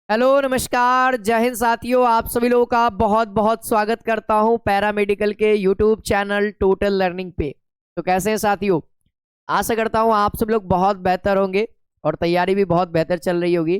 Hello नमस्कार जय हिंद साथियों, आप सभी लोगों का बहुत बहुत स्वागत करता हूं पैरामेडिकल के यूट्यूब चैनल टोटल लर्निंग पे। तो कैसे हैं साथियों? आशा करता हूं आप सब लोग बहुत बेहतर होंगे और तैयारी भी बहुत बेहतर चल रही होगी।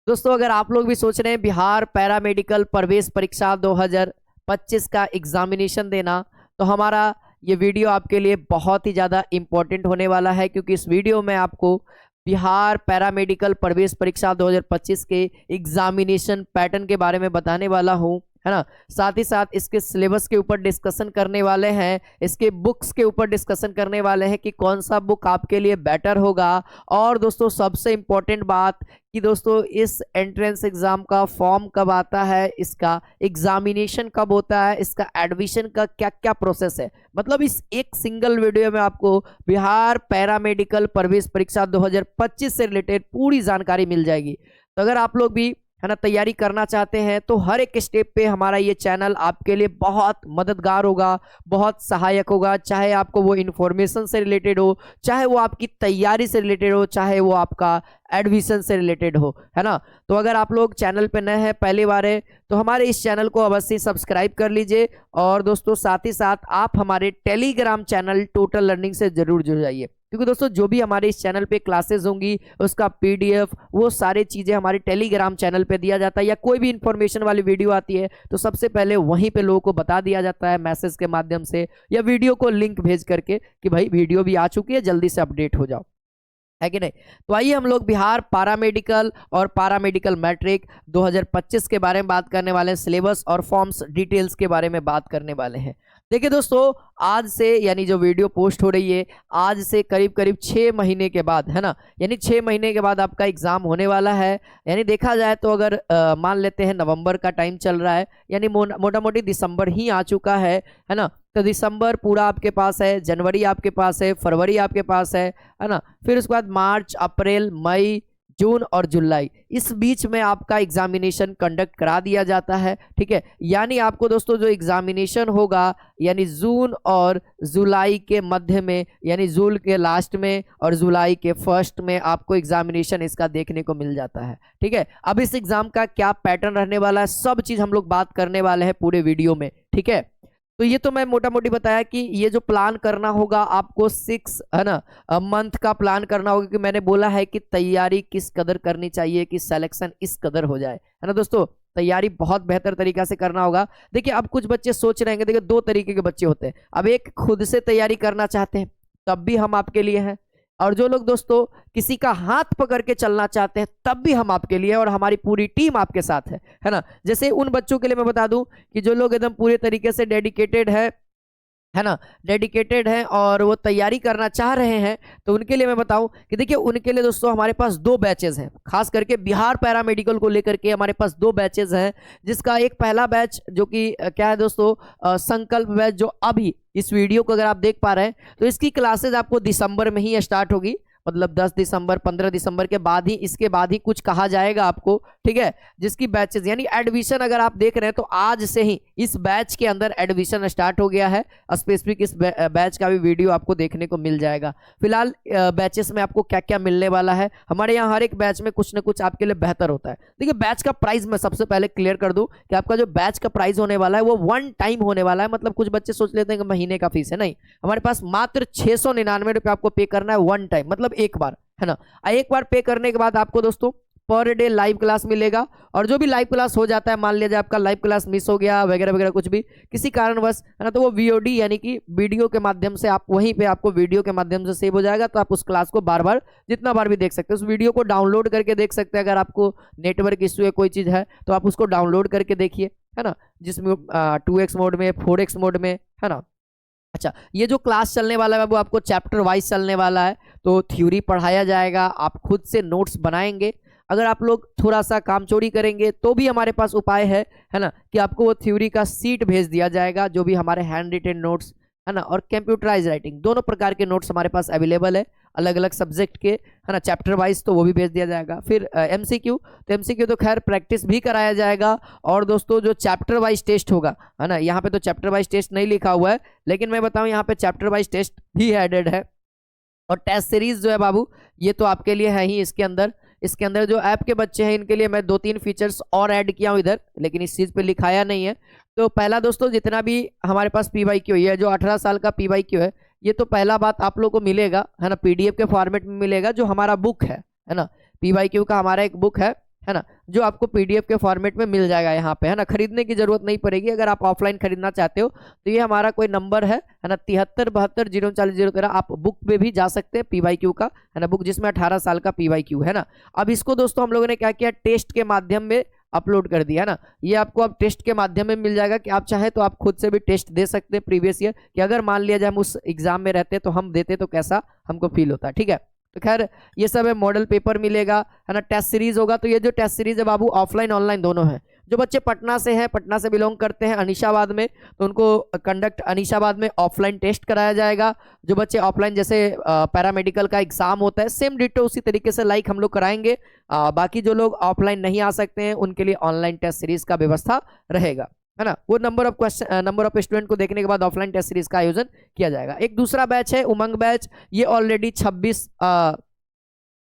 दोस्तों, अगर आप लोग भी सोच रहे हैं बिहार पैरामेडिकल प्रवेश परीक्षा 2025 का एग्जामिनेशन देना, तो हमारा ये वीडियो आपके लिए बहुत ही ज़्यादा इम्पोर्टेंट होने वाला है, क्योंकि इस वीडियो में आपको बिहार पैरामेडिकल प्रवेश परीक्षा 2025 के एग्जामिनेशन पैटर्न के बारे में बताने वाला हूं, है ना। साथ ही साथ इसके सिलेबस के ऊपर डिस्कशन करने वाले हैं, इसके बुक्स के ऊपर डिस्कशन करने वाले हैं कि कौन सा बुक आपके लिए बेटर होगा। और दोस्तों, सबसे इम्पोर्टेंट बात कि दोस्तों, इस एंट्रेंस एग्जाम का फॉर्म कब आता है, इसका एग्जामिनेशन कब होता है, इसका एडमिशन का क्या क्या प्रोसेस है, मतलब इस एक सिंगल वीडियो में आपको बिहार पैरामेडिकल प्रवेश परीक्षा 2025 से रिलेटेड पूरी जानकारी मिल जाएगी। तो अगर आप लोग भी, है ना, तैयारी करना चाहते हैं तो हर एक स्टेप पे हमारा ये चैनल आपके लिए बहुत मददगार होगा, बहुत सहायक होगा। चाहे आपको वो इन्फॉर्मेशन से रिलेटेड हो, चाहे वो आपकी तैयारी से रिलेटेड हो, चाहे वो आपका एडमिशन से रिलेटेड हो, है ना। तो अगर आप लोग चैनल पे नए हैं, पहली बार है, तो हमारे इस चैनल को अवश्य सब्सक्राइब कर लीजिए। और दोस्तों, साथ ही साथ आप हमारे टेलीग्राम चैनल टोटल लर्निंग से जरूर जुड़ जाइए, क्योंकि दोस्तों जो भी हमारे इस चैनल पे क्लासेस होंगी उसका पीडीएफ, वो सारी चीज़ें हमारे टेलीग्राम चैनल पे दिया जाता है। या कोई भी इंफॉर्मेशन वाली वीडियो आती है तो सबसे पहले वहीं पे लोगों को बता दिया जाता है मैसेज के माध्यम से, या वीडियो को लिंक भेज करके कि भाई वीडियो भी आ चुकी है, जल्दी से अपडेट हो जाओ, है कि नहीं। तो आइए हम लोग बिहार पैरामेडिकल और पैरामेडिकल मैट्रिक 2025 के बारे में बात करने वाले हैं। सिलेबस और फॉर्म्स डिटेल्स के बारे में बात करने वाले हैं। देखिए दोस्तों, आज से, यानी जो वीडियो पोस्ट हो रही है, आज से करीब करीब 6 महीने के बाद, है ना, यानी 6 महीने के बाद आपका एग्जाम होने वाला है। यानी देखा जाए तो अगर मान लेते हैं नवंबर का टाइम चल रहा है, यानी मोटा मोटी दिसंबर ही आ चुका है ना। तो दिसंबर पूरा आपके पास है, जनवरी आपके पास है, फरवरी आपके पास है ना। फिर उसके बाद मार्च, अप्रैल, मई, जून और जुलाई, इस बीच में आपका एग्जामिनेशन कंडक्ट करा दिया जाता है, ठीक है। यानी आपको दोस्तों जो एग्जामिनेशन होगा, यानी जून और जुलाई के मध्य में, यानी जून के लास्ट में और जुलाई के फर्स्ट में आपको एग्जामिनेशन इसका देखने को मिल जाता है, ठीक है। अब इस एग्जाम का क्या पैटर्न रहने वाला है, सब चीज हम लोग बात करने वाले हैं पूरे वीडियो में, ठीक है। तो ये तो मैं मोटा मोटी बताया कि ये जो प्लान करना होगा आपको 6, है ना, मंथ का प्लान करना होगा, कि मैंने बोला है कि तैयारी किस कदर करनी चाहिए कि सिलेक्शन इस कदर हो जाए, है ना दोस्तों। तैयारी बहुत बेहतर तरीका से करना होगा। देखिए, अब कुछ बच्चे सोच रहे हैं, देखिए दो तरीके के बच्चे होते हैं। अब एक खुद से तैयारी करना चाहते हैं, तब भी हम आपके लिए हैं। और जो लोग दोस्तों किसी का हाथ पकड़ के चलना चाहते हैं, तब भी हम आपके लिए, और हमारी पूरी टीम आपके साथ है ना। जैसे उन बच्चों के लिए मैं बता दूं कि जो लोग एकदम पूरे तरीके से डेडिकेटेड है ना, डेडिकेटेड हैं और वो तैयारी करना चाह रहे हैं, तो उनके लिए मैं बताऊं कि देखिए, उनके लिए दोस्तों हमारे पास 2 बैचेस हैं। खास करके बिहार पैरामेडिकल को लेकर के हमारे पास 2 बैचेस हैं, जिसका एक पहला बैच जो कि क्या है दोस्तों, संकल्प बैच, जो अभी इस वीडियो को अगर आप देख पा रहे हैं तो इसकी क्लासेज आपको दिसंबर में ही स्टार्ट होगी, मतलब 10 दिसंबर 15 दिसंबर के बाद ही, इसके बाद ही कुछ कहा जाएगा आपको, ठीक है। जिसकी बैचेस, यानी एडमिशन अगर आप देख रहे हैं तो आज से ही इस बैच के अंदर एडमिशन स्टार्ट हो गया है। स्पेसिफिक इस बैच का भी वीडियो आपको देखने को मिल जाएगा। फिलहाल बैचेस में आपको क्या क्या मिलने वाला है, हमारे यहाँ हर एक बैच में कुछ ना कुछ आपके लिए बेहतर होता है। देखिए, बैच का प्राइस मैं सबसे पहले क्लियर कर दूं कि आपका जो बैच का प्राइस होने वाला है वो 1 टाइम होने वाला है। मतलब कुछ बच्चे सोच लेते हैं कि महीने का फीस है, नहीं, हमारे पास मात्र 699 रुपये आपको पे करना है 1 टाइम, मतलब एक बार, है ना। एक बार पे करने के बाद आपको दोस्तों पर डे लाइव क्लास मिलेगा। और जो भी लाइव क्लास हो जाता है, मान लीजिए आपका लाइव क्लास मिस हो गया वगैरह वगैरह, कुछ भी किसी कारणवश, है ना, तो वो वीओडी यानी कि वीडियो के माध्यम से आप वहीं पे, आपको वीडियो के माध्यम से सेव हो जाएगा, तो आप उस क्लास को बार बार जितना बार भी देख सकते हैं। उस वीडियो को डाउनलोड करके देख सकते हैं। अगर आपको नेटवर्क इश्यू है, कोई चीज़ है, तो आप उसको डाउनलोड करके देखिए, है ना, जिसमें 2x मोड में, 4x मोड में, है ना। अच्छा, ये जो क्लास चलने वाला है वो आपको चैप्टर वाइज चलने वाला है। तो थ्योरी पढ़ाया जाएगा, आप खुद से नोट्स बनाएंगे। अगर आप लोग थोड़ा सा काम चोरी करेंगे तो भी हमारे पास उपाय है ना, कि आपको वो थ्योरी का सीट भेज दिया जाएगा, जो भी हमारे हैंड रिटेन नोट्स, है ना, और कंप्यूटराइज राइटिंग, दोनों प्रकार के नोट्स हमारे पास अवेलेबल है, अलग अलग सब्जेक्ट के, है ना, चैप्टर वाइज, तो वो भी भेज दिया जाएगा। फिर एमसीक्यू, तो एमसीक्यू तो खैर प्रैक्टिस भी कराया जाएगा। और दोस्तों जो चैप्टर वाइज टेस्ट होगा, है ना, यहाँ पे तो चैप्टर वाइज टेस्ट नहीं लिखा हुआ है, लेकिन मैं बताऊँ यहाँ पे चैप्टर वाइज टेस्ट भी एडेड है। और टेस्ट सीरीज जो है बाबू, ये तो आपके लिए है ही इसके अंदर, इसके अंदर जो ऐप के बच्चे हैं इनके लिए मैं 2-3 फीचर्स और ऐड किया हूँ इधर, लेकिन इस चीज़ पे लिखाया नहीं है। तो पहला दोस्तों, जितना भी हमारे पास PYQ है, जो 18 साल का PYQ है, ये तो पहला बात आप लोग को मिलेगा, है ना, PDF के फॉर्मेट में मिलेगा, जो हमारा बुक है ना, PYQ का हमारा एक बुक है ना, जो आपको PDF के फॉर्मेट में मिल जाएगा यहाँ पे, है ना, खरीदने की जरूरत नहीं पड़ेगी। अगर आप ऑफलाइन खरीदना चाहते हो तो ये हमारा कोई नंबर है ना, 7372 040 013, आप बुक पे भी जा सकते हैं PYQ का, है ना, बुक जिसमें 18 साल का PYQ है ना। अब इसको दोस्तों हम लोगों ने क्या किया, टेस्ट के माध्यम में अपलोड कर दिया, है ना। ये आपको अब टेस्ट के माध्यम में मिल जाएगा कि आप चाहे तो आप खुद से भी टेस्ट दे सकते हैं प्रीवियस ईयर, कि अगर मान लिया जाए हम उस एग्जाम में रहते तो हम देते तो कैसा हमको फील होता, ठीक है। तो खैर ये सब है, मॉडल पेपर मिलेगा, है ना, टेस्ट सीरीज होगा। तो ये जो टेस्ट सीरीज है बाबू, ऑफलाइन ऑनलाइन दोनों है। जो बच्चे पटना से हैं, पटना से बिलोंग करते हैं, अनीशाबाद में, तो उनको कंडक्ट अनीशाबाद में ऑफलाइन टेस्ट कराया जाएगा। जो बच्चे ऑफलाइन जैसे पैरामेडिकल का एग्जाम होता है, सेम डिटो उसी तरीके से लाइक हम लोग कराएंगे। बाकी जो लोग ऑफलाइन नहीं आ सकते हैं उनके लिए ऑनलाइन टेस्ट सीरीज का व्यवस्था रहेगा, है ना। वो नंबर ऑफ स्टूडेंट को देखने के बाद ऑफलाइन टेस्ट सीरीज का आयोजन किया जाएगा। एक दूसरा बैच है उमंग बैच, ये ऑलरेडी 26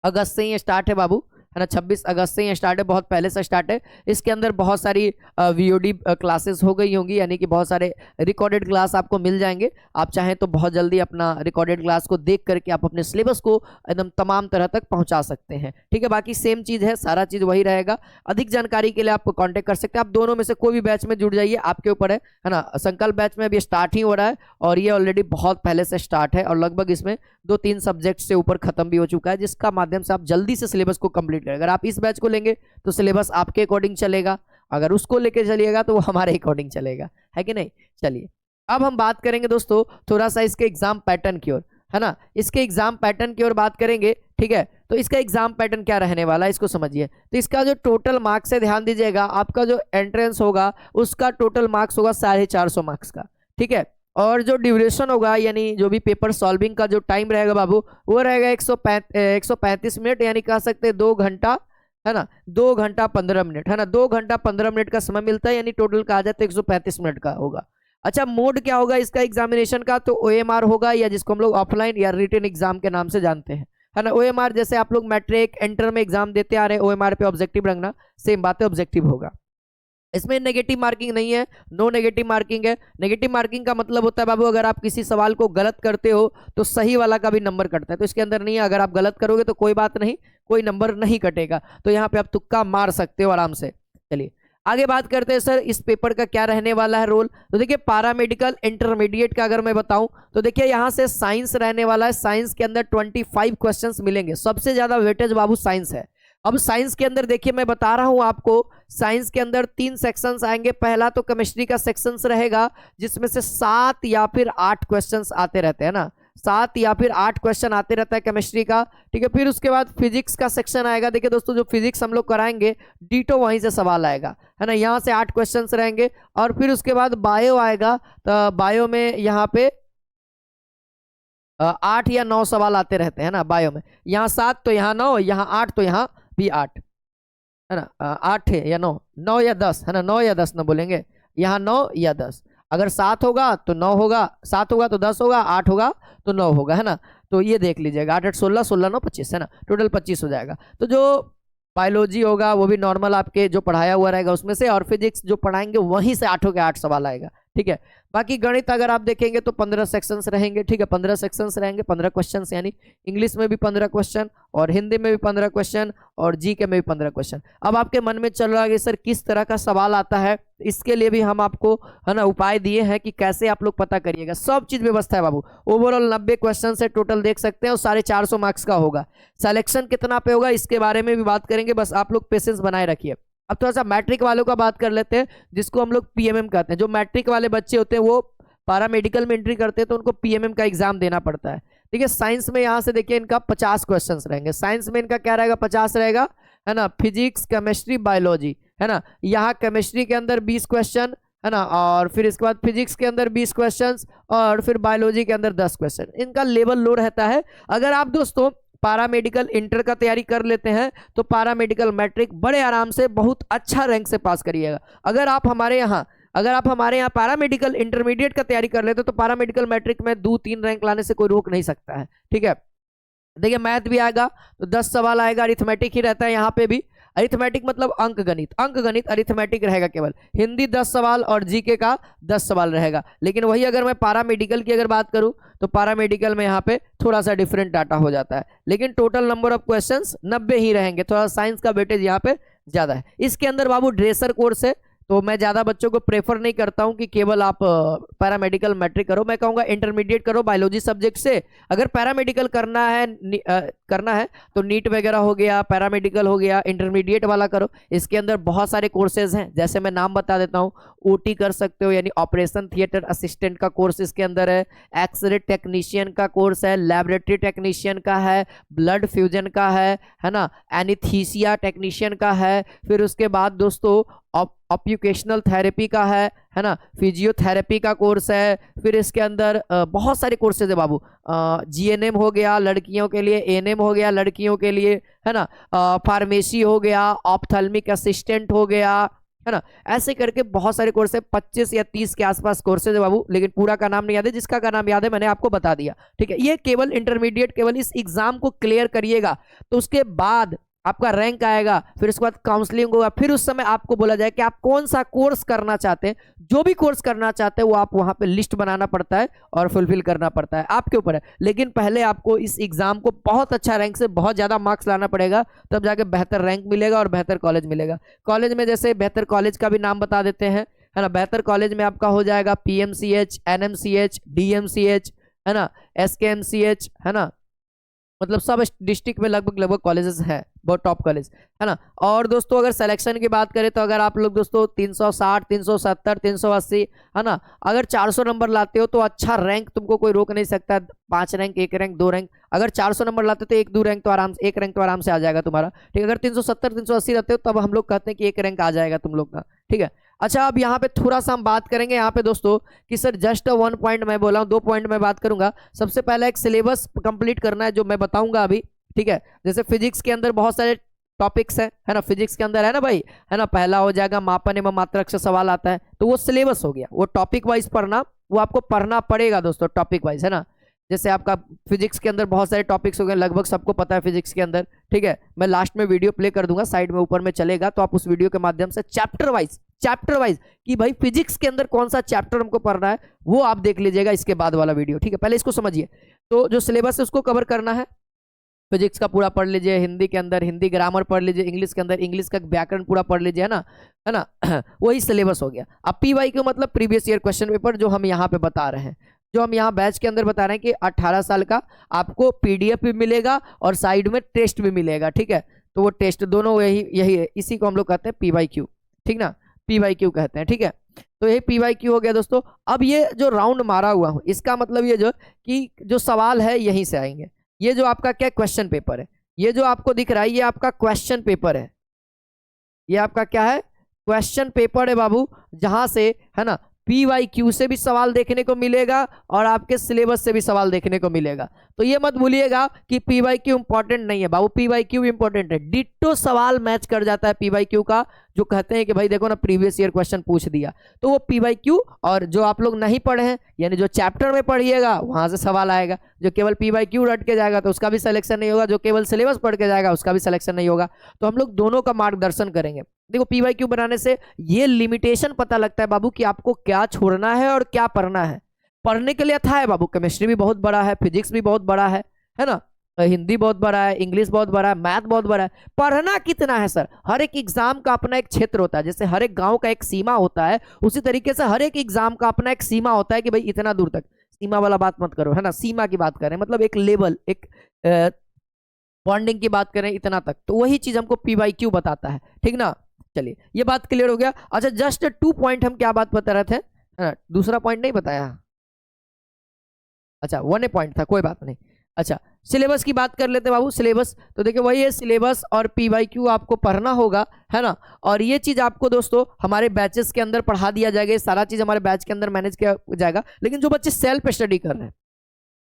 अगस्त से ही स्टार्ट है बाबू, है ना, 26 अगस्त से ही स्टार्ट है, बहुत पहले से स्टार्ट है। इसके अंदर बहुत सारी VOD क्लासेस हो गई होंगी, यानी कि बहुत सारे रिकॉर्डेड क्लास आपको मिल जाएंगे। आप चाहें तो बहुत जल्दी अपना रिकॉर्डेड क्लास को देख करके आप अपने सिलेबस को एकदम तमाम तरह तक पहुंचा सकते हैं, ठीक है। बाकी सेम चीज़ है, सारा चीज़ वही रहेगा। अधिक जानकारी के लिए आप कॉन्टेक्ट कर सकते हैं। आप दोनों में से कोई भी बैच में जुड़ जाइए, आपके ऊपर है ना। संकल्प बैच में अभी स्टार्ट ही हो रहा है और ये ऑलरेडी बहुत पहले से स्टार्ट है और लगभग इसमें 2-3 सब्जेक्ट से ऊपर खत्म भी हो चुका है, जिसका माध्यम से आप जल्दी से सिलेबस को कंप्लीट करें। अगर आप इस बैच को लेंगे तो सिलेबस आपके अकॉर्डिंग चलेगा, अगर उसको लेके चलिएगा तो वो हमारे अकॉर्डिंग चलेगा, है कि नहीं। चलिए अब हम बात करेंगे दोस्तों थोड़ा सा इसके एग्जाम पैटर्न की ओर, है ना। इसके एग्जाम पैटर्न की ओर बात करेंगे, ठीक है। तो इसका एग्जाम पैटर्न क्या रहने वाला है इसको समझिए। तो इसका जो टोटल मार्क्स है, ध्यान दीजिएगा, आपका जो एंट्रेंस होगा उसका टोटल मार्क्स होगा 450 मार्क्स का, ठीक है। और जो ड्यूरेशन होगा, यानी जो भी पेपर सॉल्विंग का जो टाइम रहेगा बाबू, वो रहेगा 135 मिनट, यानी कह सकते हैं 2 घंटा, है ना, 2 घंटा 15 मिनट, है ना, 2 घंटा 15 मिनट का समय मिलता है, यानी टोटल कहा जाए तो 135 मिनट का होगा। अच्छा, मोड क्या होगा इसका एग्जामिनेशन का, तो OMR होगा, या जिसको हम लोग ऑफलाइन या रिटन एग्जाम के नाम से जानते हैं, है ना। OMR जैसे आप लोग मैट्रिक इंटर में एग्जाम देते आ रहे हैं, OMR पे ऑब्जेक्टिव रखना, सेम बात है, ऑब्जेक्टिव होगा। इसमें नेगेटिव मार्किंग नहीं है, नो नेगेटिव मार्किंग है। नेगेटिव मार्किंग का मतलब होता है बाबू, अगर आप किसी सवाल को गलत करते हो तो सही वाला का भी नंबर कटता है, तो इसके अंदर नहीं है। अगर आप गलत करोगे तो कोई बात नहीं, कोई नंबर नहीं कटेगा, तो यहाँ पे आप तुक्का मार सकते हो आराम से। चलिए आगे बात करते हैं सर, इस पेपर का क्या रहने वाला है रोल। तो देखिए पैरामेडिकल इंटरमीडिएट का अगर मैं बताऊं तो देखिए यहाँ से साइंस रहने वाला है। साइंस के अंदर 25 क्वेश्चंस मिलेंगे, सबसे ज्यादा वेटेज बाबू साइंस है। अब साइंस के अंदर देखिए मैं बता रहा हूं आपको, साइंस के अंदर 3 सेक्शंस आएंगे। पहला तो केमिस्ट्री का सेक्शंस रहेगा, जिसमें से 7 या फिर 8 क्वेश्चंस आते रहते हैं ना, 7 या फिर 8 क्वेश्चन आते रहता है केमिस्ट्री का, ठीक है। फिर उसके बाद फिजिक्स का सेक्शन आएगा। देखिए दोस्तों, जो फिजिक्स हम लोग कराएंगे डीटो वहीं से सवाल आएगा, है ना, यहाँ से 8 क्वेश्चंस रहेंगे। और फिर उसके बाद बायो आएगा, तो बायो में यहाँ पे 8 या 9 सवाल आते रहते हैं ना बायो में, यहाँ 7 तो यहाँ 9, यहाँ 8 तो यहाँ भी 8, है ना, 8 है या 9 या 10, है ना, 9 या 10 ना बोलेंगे, यहाँ 9 या 10। अगर 7 होगा तो 9 होगा, 7 होगा तो 10 होगा, 8 होगा तो 9 होगा, है ना। तो ये देख लीजिएगा, 8 8 16, 16 9 25, है ना, टोटल 25 हो जाएगा। तो जो बायोलॉजी होगा वो भी नॉर्मल आपके जो पढ़ाया हुआ रहेगा उसमें से, और फिजिक्स जो पढ़ाएंगे वहीं से 8 के 8 सवाल आएगा, ठीक है। बाकी गणित अगर आप देखेंगे तो 15 सेक्शंस रहेंगे, ठीक है, 15 सेक्शंस रहेंगे, 15 क्वेश्चंस, यानी इंग्लिश में भी 15 क्वेश्चन और हिंदी में भी 15 क्वेश्चन और जीके में भी 15 क्वेश्चन। अब आपके मन में चल रहा है कि सर किस तरह का सवाल आता है, इसके लिए भी हम आपको, है ना, उपाय दिए हैं कि कैसे आप लोग पता करिएगा। सब चीज व्यवस्था है बाबू। ओवरऑल 90 क्वेश्चन से टोटल देख सकते हैं और 450 मार्क्स का होगा। सिलेक्शन कितना पे होगा इसके बारे में भी बात करेंगे, बस आप लोग पेशेंस बनाए रखिए। अब थोड़ा सा मैट्रिक वालों का बात कर लेते हैं, जिसको हम लोग PMM कहते हैं। जो मैट्रिक वाले बच्चे होते हैं वो पैरामेडिकल में एंट्री करते हैं तो उनको PMM का एग्जाम देना पड़ता है, ठीक है। साइंस में यहाँ से देखिए इनका 50 क्वेश्चन रहेंगे। साइंस में इनका क्या रहेगा, 50 रहेगा, है ना। फिजिक्स, केमिस्ट्री, बायोलॉजी, है ना, यहाँ केमिस्ट्री के अंदर 20 क्वेश्चन, है ना, और फिर इसके बाद फिजिक्स के अंदर 20 क्वेश्चन और फिर बायोलॉजी के अंदर 10 क्वेश्चन। इनका लेवल लो रहता है। अगर आप दोस्तों पैरामेडिकल इंटर का तैयारी कर लेते हैं तो पैरामेडिकल मैट्रिक बड़े आराम से बहुत अच्छा रैंक से पास करिएगा। अगर आप हमारे यहाँ पैरामेडिकल इंटरमीडिएट का तैयारी कर लेते तो पैरामेडिकल मैट्रिक में 2-3 रैंक लाने से कोई रोक नहीं सकता है, ठीक है। देखिए मैथ भी आएगा तो 10 सवाल आएगा, अरिथमेटिक ही रहता है यहाँ पे भी। अरिथमेटिक मतलब अंक गणित, अंक गणित अरिथमेटिक रहेगा केवल। हिंदी 10 सवाल और जीके का 10 सवाल रहेगा। लेकिन वही अगर मैं पारामेडिकल की अगर बात करूं तो पारामेडिकल में यहाँ पे थोड़ा सा डिफरेंट डाटा हो जाता है, लेकिन टोटल नंबर ऑफ क्वेश्चंस 90 ही रहेंगे। थोड़ा साइंस का वेटेज यहाँ पे ज्यादा है। इसके अंदर बाबू ड्रेसर कोर्स है, तो मैं ज्यादा बच्चों को प्रेफर नहीं करता हूं कि केवल आप पैरामेडिकल मैट्रिक करो। मैं कहूंगा इंटरमीडिएट करो बायोलॉजी सब्जेक्ट से। अगर पैरामेडिकल करना है तो नीट वगैरह हो गया, पैरामेडिकल हो गया, इंटरमीडिएट वाला करो। इसके अंदर बहुत सारे कोर्सेज हैं, जैसे मैं नाम बता देता हूँ। ओटी कर सकते हो, यानी ऑपरेशन थिएटर असिस्टेंट का कोर्स इसके अंदर है। एक्सरे टेक्नीशियन का कोर्स है, लेबोरेटरी टेक्नीशियन का है, ब्लड फ्यूजन का है ना, एनीस्थीसिया टेक्नीशियन का है। फिर उसके बाद दोस्तों ऑक्यूपेशनल थेरेपी का है ना, फिजियोथेरेपी का कोर्स है। फिर इसके अंदर बहुत सारे कोर्सेज है बाबू। जीएनएम हो गया लड़कियों के लिए, एएनएम हो गया लड़कियों के लिए, है ना, फार्मेसी हो गया, ऑप्थेल्मिक असिस्टेंट हो गया, है ना। ऐसे करके बहुत सारे कोर्स है, 25 या 30 के आसपास कोर्सेज है बाबू, लेकिन पूरा का नाम नहीं याद है। जिसका का नाम याद है मैंने आपको बता दिया, ठीक है। ये केवल इंटरमीडिएट, केवल इस एग्जाम को क्लियर करिएगा तो उसके बाद आपका रैंक आएगा। फिर उसके बाद काउंसलिंग होगा, फिर उस समय आपको बोला जाए कि आप कौन सा कोर्स करना चाहते हैं। जो भी कोर्स करना चाहते हैं वो आप वहां पे लिस्ट बनाना पड़ता है और फुलफिल करना पड़ता है, आपके ऊपर है। लेकिन पहले आपको इस एग्जाम को बहुत अच्छा रैंक से बहुत ज्यादा मार्क्स लाना पड़ेगा, तब जाके बेहतर रैंक मिलेगा और बेहतर कॉलेज मिलेगा। कॉलेज में जैसे बेहतर कॉलेज का भी नाम बता देते हैं, है ना। बेहतर कॉलेज में आपका हो जाएगा पीएमसीएच, एनएमसीएच, डीएमसीएच, है ना, एसकेएमसीएच, है ना। मतलब सब डिस्ट्रिक्ट में लगभग कॉलेजेस हैं, बहुत टॉप कॉलेज, है ना। और दोस्तों अगर सिलेक्शन की बात करें तो अगर आप लोग दोस्तों 360, 370, 380, है ना, अगर 400 नंबर लाते हो तो अच्छा रैंक तुमको कोई रोक नहीं सकता। 5 रैंक, 1 रैंक, 2 रैंक, अगर 400 नंबर लाते हो तो 1-2 रैंक तो आराम से, 1 रैंक तो आराम से आ जाएगा तुम्हारा, ठीक है। अगर 370, 380 रहते हो तब हम लोग कहते हैं कि 1 रैंक आ जाएगा तुम लोग का, ठीक है। अच्छा अब यहाँ पे थोड़ा सा हम बात करेंगे यहाँ पे दोस्तों कि सर जस्ट 1 पॉइंट मैं बोला हूँ, 2 पॉइंट मैं बात करूंगा। सबसे पहले एक सिलेबस कंप्लीट करना है जो मैं बताऊंगा अभी, ठीक है। जैसे फिजिक्स के अंदर बहुत सारे टॉपिक्स है ना, फिजिक्स के अंदर है ना भाई, है ना। पहला हो जाएगा मापन एवं मात्रक से सवाल आता है, तो वो सिलेबस हो गया, वो टॉपिक वाइज पढ़ना, वो आपको पढ़ना पड़ेगा दोस्तों टॉपिक वाइज, है ना। जैसे आपका फिजिक्स के अंदर बहुत सारे टॉपिक्स हो गए, लगभग सबको पता है फिजिक्स के अंदर, ठीक है। मैं लास्ट में वीडियो प्ले कर दूंगा, साइड में ऊपर में चलेगा, तो आप उस वीडियो के माध्यम से चैप्टर वाइज कि भाई फिजिक्स के अंदर कौन सा चैप्टर हमको पढ़ना है वो आप देख लीजिएगा इसके बाद वाला वीडियो, ठीक है। पहले इसको समझिए, तो जो सिलेबस है उसको कवर करना है। फिजिक्स का पूरा पढ़ लीजिए, हिंदी के अंदर हिंदी ग्रामर पढ़ लीजिए, इंग्लिश के अंदर इंग्लिश का व्याकरण पूरा पढ़ लीजिए, है ना वही सिलेबस हो गया। अब पीवाईक्यू मतलब प्रीवियस ईयर क्वेश्चन पेपर, जो हम यहाँ पे बता रहे हैं, जो हम यहाँ बैच के अंदर बता रहे हैं कि 18 साल का आपको पीडीएफ भी मिलेगा और साइड में टेस्ट भी मिलेगा, ठीक है। तो वो टेस्ट दोनों यही है, इसी को हम लोग कहते हैं पीवाईक्यू, ठीक ना, पीवाईक्यू कहते हैं, ठीक है। तो ये पीवाईक्यू हो गया दोस्तों। अब ये जो राउंड मारा हुआ हूं इसका मतलब ये जो कि जो सवाल है यहीं से आएंगे। ये जो आपका क्या क्वेश्चन पेपर है, ये जो आपको दिख रहा है ये आपका क्वेश्चन पेपर है, ये आपका क्या है, क्वेश्चन पेपर है बाबू, जहां से, है ना, पीवाईक्यू से भी सवाल देखने को मिलेगा और आपके सिलेबस से भी सवाल देखने को मिलेगा। तो ये मत भूलिएगा कि पीवाईक्यू इंपॉर्टेंट नहीं है बाबू, पीवाईक्यू इंपॉर्टेंट है। डिट्टो सवाल मैच कर जाता है पीवाईक्यू का, जो कहते हैं कि भाई देखो ना प्रीवियस ईयर क्वेश्चन पूछ दिया, तो वो पीवाईक्यू। और जो आप लोग नहीं पढ़े हैं, यानी जो चैप्टर में पढ़िएगा वहां से सवाल आएगा। जो केवल पीवाईक्यू रट के जाएगा तो उसका भी सिलेक्शन नहीं होगा, जो केवल सिलेबस पढ़ के जाएगा उसका भी सिलेक्शन नहीं होगा। तो हम लोग दोनों का मार्गदर्शन करेंगे। देखो पीवाईक्यू बनाने से ये लिमिटेशन पता लगता है बाबू कि आपको क्या छोड़ना है और क्या पढ़ना है। पढ़ने के लिए था है बाबू, केमिस्ट्री भी बहुत बड़ा है, फिजिक्स भी बहुत बड़ा है ना, हिंदी बहुत बड़ा है, इंग्लिश बहुत बड़ा है, मैथ बहुत बड़ा है। पढ़ना कितना है सर, हर एक एग्जाम का अपना एक क्षेत्र होता है। जैसे हर एक गांव का एक सीमा होता है, उसी तरीके से हर एक एग्जाम का अपना एक सीमा होता है कि भाई इतना दूर तक। सीमा वाला बात मत करो, है ना, सीमा की बात करें, मतलब एक लेवल, एक बॉन्डिंग की बात करें इतना तक। तो वही चीज हमको पीवाईक्यू बताता है, ठीक ना। चलिए ये बात क्लियर हो गया। अच्छा जस्ट 2 पॉइंट हम क्या बात बता रहे थे, है ना, दूसरा पॉइंट नहीं बताया, अच्छा 1 पॉइंट था, कोई बात नहीं। अच्छा सिलेबस की बात कर लेते बाबू, सिलेबस तो देखिए वही है, सिलेबस और पीवाईक्यू आपको पढ़ना होगा, है ना। और ये चीज आपको दोस्तों हमारे बैचेस के अंदर पढ़ा दिया जाएगा, ये सारा चीज हमारे बैच के अंदर मैनेज किया जाएगा। लेकिन जो बच्चे सेल्फ स्टडी कर रहे हैं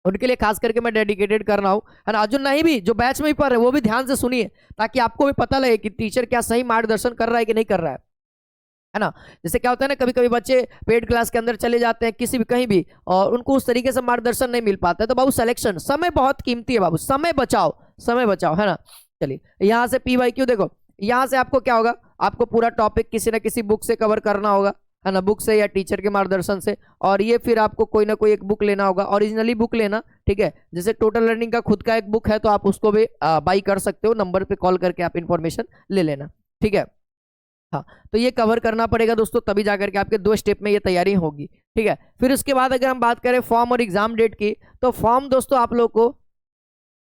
उनके लिए खास करके मैं डेडिकेटेड कर रहा हूँ, है ना। जो नहीं भी, जो बैच में ही पढ़ रहे हैं वो भी ध्यान से सुनिए, ताकि आपको भी पता लगे कि टीचर क्या सही मार्गदर्शन कर रहा है कि नहीं कर रहा है। है ना। जैसे क्या होता है ना, कभी कभी बच्चे पेड क्लास के अंदर चले जाते हैं किसी भी कहीं भी, और उनको उस तरीके से मार्गदर्शन नहीं मिल पाता है। तो बाबू सिलेक्शन, समय बहुत कीमती है बाबू, समय बचाओ, समय बचाओ, है ना। चलिए यहाँ से PYQ देखो, यहाँ से आपको क्या होगा, आपको पूरा टॉपिक किसी ना किसी बुक से कवर करना होगा, है ना, बुक से या टीचर के मार्गदर्शन से। और ये फिर आपको कोई ना कोई एक बुक लेना होगा, ओरिजिनली बुक लेना, ठीक है। जैसे टोटल लर्निंग का खुद का एक बुक है तो आप उसको भी बाई कर सकते हो, नंबर पे कॉल करके आप इंफॉर्मेशन ले लेना, ठीक है। हाँ, तो ये कवर करना पड़ेगा दोस्तों, तभी जाकर के आपके 2 स्टेप में ये तैयारी होगी, ठीक है। फिर उसके बाद अगर हम बात करें फॉर्म और एग्जाम डेट की, तो फॉर्म दोस्तों आप लोग को,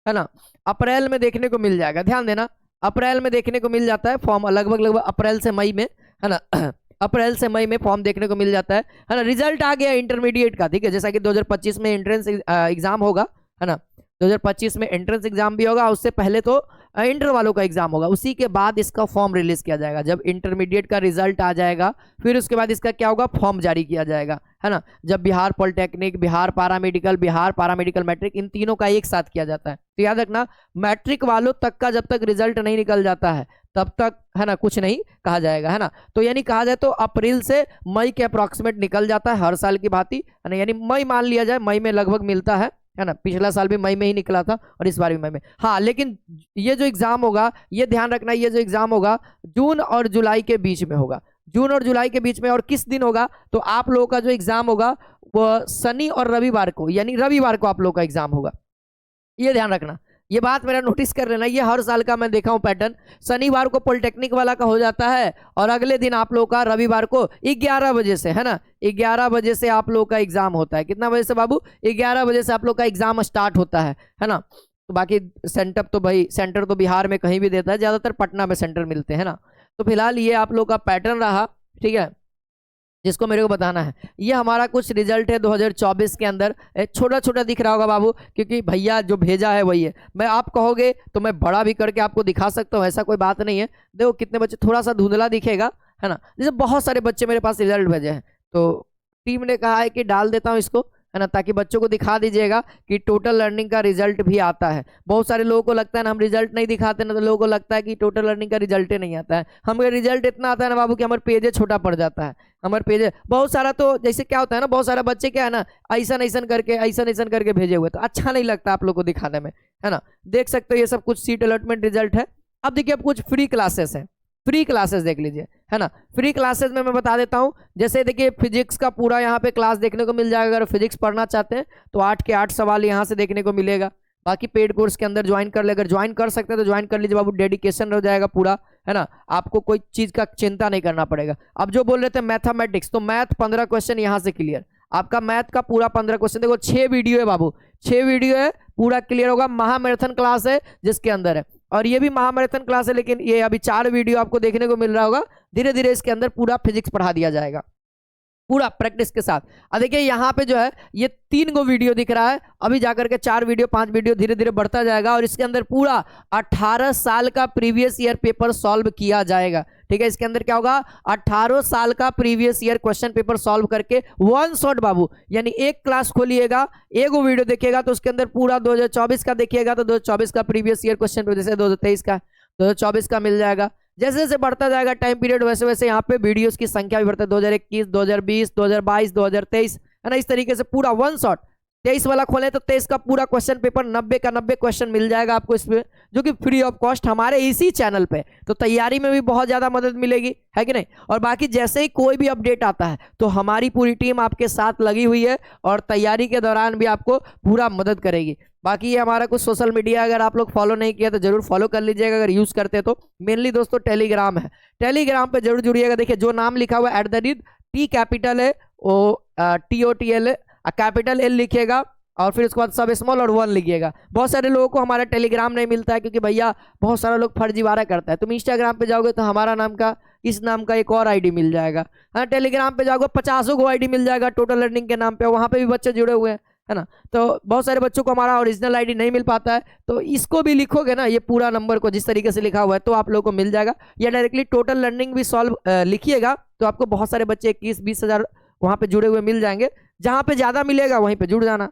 है ना, अप्रैल में देखने को मिल जाएगा। ध्यान देना, अप्रैल में देखने को मिल जाता है फॉर्म, लगभग अप्रैल से मई में, है ना। अप्रैल से मई में फॉर्म देखने को मिल जाता है ना। रिजल्ट आ गया इंटरमीडिएट का, ठीक है, जैसा कि 2025 में एंट्रेंस एग्जाम होगा, है ना। 2025 में एंट्रेंस एग्जाम भी होगा, उससे पहले तो इंटर वालों का एग्जाम होगा, उसी के बाद इसका फॉर्म रिलीज किया जाएगा। जब इंटरमीडिएट का रिजल्ट आ जाएगा फिर उसके बाद इसका क्या होगा, फॉर्म जारी किया जाएगा, है ना। जब Bihar polytechnic, Bihar paramedical matric, इन तीनों का एक साथ किया जाता है। तो याद रखना, मैट्रिक वालों तक का जब तक रिजल्ट नहीं निकल जाता है तब तक, है ना, कुछ नहीं कहा जाएगा, है ना। तो यानी कहा जाए तो अप्रैल से मई के अप्रोक्सीमेट निकल जाता है हर साल की भांति, है ना। यानी मई मान लिया जाए, मई में लगभग मिलता है ना। पिछला साल भी मई में ही निकला था और इस बार भी मई में। हाँ, लेकिन ये जो एग्जाम होगा, ये ध्यान रखना, ये जो एग्जाम होगा जून और जुलाई के बीच में होगा, जून और जुलाई के बीच में। और किस दिन होगा, तो आप लोगों का जो एग्जाम होगा वो शनि और रविवार को, यानी रविवार को आप लोगों का एग्जाम होगा। ये ध्यान रखना, ये बात मेरा नोटिस कर लेना, ये हर साल का मैं देखा हूं पैटर्न। शनिवार को पॉलिटेक्निक वाला का हो जाता है और अगले दिन आप लोग का रविवार को 11 बजे से, है ना, 11 बजे से आप लोग का एग्जाम होता है। कितना बजे से बाबू, 11 बजे से आप लोग का एग्जाम स्टार्ट होता है ना। तो बाकी सेंटर तो भाई, सेंटर तो बिहार में कहीं भी देता है, ज्यादातर पटना में सेंटर मिलते हैं ना। तो फिलहाल ये आप लोग का पैटर्न रहा, ठीक है, जिसको मेरे को बताना है। ये हमारा कुछ रिजल्ट है 2024 के अंदर। छोटा छोटा दिख रहा होगा बाबू, क्योंकि भैया जो भेजा है वही है। मैं, आप कहोगे तो मैं बड़ा भी करके आपको दिखा सकता हूँ, ऐसा कोई बात नहीं है। देखो कितने बच्चे, थोड़ा सा धुंधला दिखेगा, है ना। जैसे बहुत सारे बच्चे मेरे पास रिजल्ट भेजे हैं, तो टीम ने कहा है कि डाल देता हूँ इसको, है ना, ताकि बच्चों को दिखा दीजिएगा कि टोटल लर्निंग का रिजल्ट भी आता है। बहुत सारे लोगों को लगता है ना, हम रिजल्ट नहीं दिखाते ना, तो लोगों को लगता है कि टोटल लर्निंग का रिजल्ट ही नहीं आता है। हमें रिजल्ट इतना आता है ना बाबू कि हमारे पेज छोटा पड़ जाता है, हमारे पेज बहुत सारा। तो जैसे क्या होता है ना, बहुत सारा बच्चे क्या है ना, ऐसा करके भेजे हुए, तो अच्छा नहीं लगता आप लोग को दिखाने में, है ना। देख सकते हो ये सब कुछ सीट अलॉटमेंट रिजल्ट है। अब देखिए, अब कुछ फ्री क्लासेस हैं, फ्री क्लासेस देख लीजिए, है ना। फ्री क्लासेस में मैं बता देता हूं, जैसे देखिए फिजिक्स का पूरा यहाँ पे क्लास देखने को मिल जाएगा। अगर फिजिक्स पढ़ना चाहते हैं तो 8 के 8 सवाल यहाँ से देखने को मिलेगा। बाकी पेड कोर्स के अंदर ज्वाइन कर ले, अगर ज्वाइन कर सकते हैं तो ज्वाइन कर लीजिए बाबू, डेडिकेशन हो जाएगा पूरा, है ना। आपको कोई चीज का चिंता नहीं करना पड़ेगा। अब जो बोल रहे थे मैथमेटिक्स, तो मैथ 15 क्वेश्चन यहाँ से क्लियर, आपका मैथ का पूरा 15 क्वेश्चन। देखो 6 वीडियो है बाबू, 6 वीडियो है, पूरा क्लियर होगा। महामैराथन क्लास है जिसके अंदर है, और ये भी महामैराथन क्लास है, लेकिन ये अभी 4 वीडियो आपको देखने को मिल रहा होगा। धीरे धीरे इसके अंदर पूरा फिजिक्स पढ़ा दिया जाएगा, पूरा प्रैक्टिस के साथ। अब देखिए यहाँ पे जो है ये 3 गो वीडियो दिख रहा है, अभी जाकर के 4 वीडियो 5 वीडियो धीरे धीरे बढ़ता जाएगा, और इसके अंदर पूरा 18 साल का प्रीवियस ईयर पेपर सॉल्व किया जाएगा, ठीक है। इसके अंदर क्या होगा, 18 साल का previous year question paper solve करके वन शॉट बाबू, यानी एक क्लास खोलिएगा, एक वो वीडियो देखिएगा तो उसके अंदर पूरा 2024 का देखिएगा तो 2024 का प्रीवियस ईयर क्वेश्चन पेपर, जैसे 2023 का 2024 का मिल जाएगा। जैसे जैसे बढ़ता जाएगा टाइम पीरियड, वैसे वैसे यहाँ पे वीडियोस की संख्या भी बढ़ता है। 2021, 2020, 2022, 2023, है ना, इस तरीके से पूरा वन शॉट। 23 वाला खोले तो 23 का पूरा क्वेश्चन पेपर 90 का 90 क्वेश्चन मिल जाएगा आपको इसमें, जो कि फ्री ऑफ कॉस्ट हमारे इसी चैनल पे। तो तैयारी में भी बहुत ज्यादा मदद मिलेगी, है कि नहीं। और बाकी जैसे ही कोई भी अपडेट आता है तो हमारी पूरी टीम आपके साथ लगी हुई है, और तैयारी के दौरान भी आपको पूरा मदद करेगी। बाकी ये हमारा कुछ सोशल मीडिया, अगर आप लोग फॉलो नहीं किया तो जरूर फॉलो कर लीजिएगा, अगर यूज करते तो। मेनली दोस्तों टेलीग्राम है, टेलीग्राम पे जरूर जुड़िएगा। देखिए जो नाम लिखा हुआ है @T कैपिटल है, वो TOTL है, कैपिटल L लिखिएगा, और फिर उसके बाद सब स्मॉल और 1 लिखिएगा। बहुत सारे लोगों को हमारा टेलीग्राम नहीं मिलता है, क्योंकि भैया बहुत सारा लोग फर्जीवाड़ा करता है। तुम इंस्टाग्राम पे जाओगे तो हमारा नाम का, इस नाम का एक और आईडी मिल जाएगा, हाँ। टेलीग्राम पे जाओगे 50 गो आईडी मिल जाएगा टोटल लर्निंग के नाम पे, वहां पे भी बच्चे जुड़े हुए हैं, है ना। तो बहुत सारे बच्चों को हमारा ओरिजिनल आईडी नहीं मिल पाता है, तो इसको भी लिखोगे ना, ये पूरा नंबर को जिस तरीके से लिखा हुआ है, तो आप लोगों को मिल जाएगा। या डायरेक्टली टोटल लर्निंग भी सॉल्व लिखिएगा तो आपको बहुत सारे बच्चे 21-20 हज़ार वहां पे जुड़े हुए मिल जाएंगे। जहां पे ज्यादा मिलेगा वहीं पे जुड़ जाना,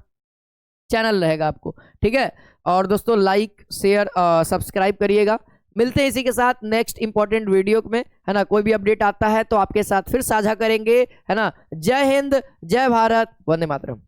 चैनल रहेगा आपको, ठीक है। और दोस्तों लाइक शेयर सब्सक्राइब करिएगा। मिलते हैं इसी के साथ नेक्स्ट इंपॉर्टेंट वीडियो में, है ना। कोई भी अपडेट आता है तो आपके साथ फिर साझा करेंगे, है ना। जय हिंद, जय भारत, वंदे मातरम।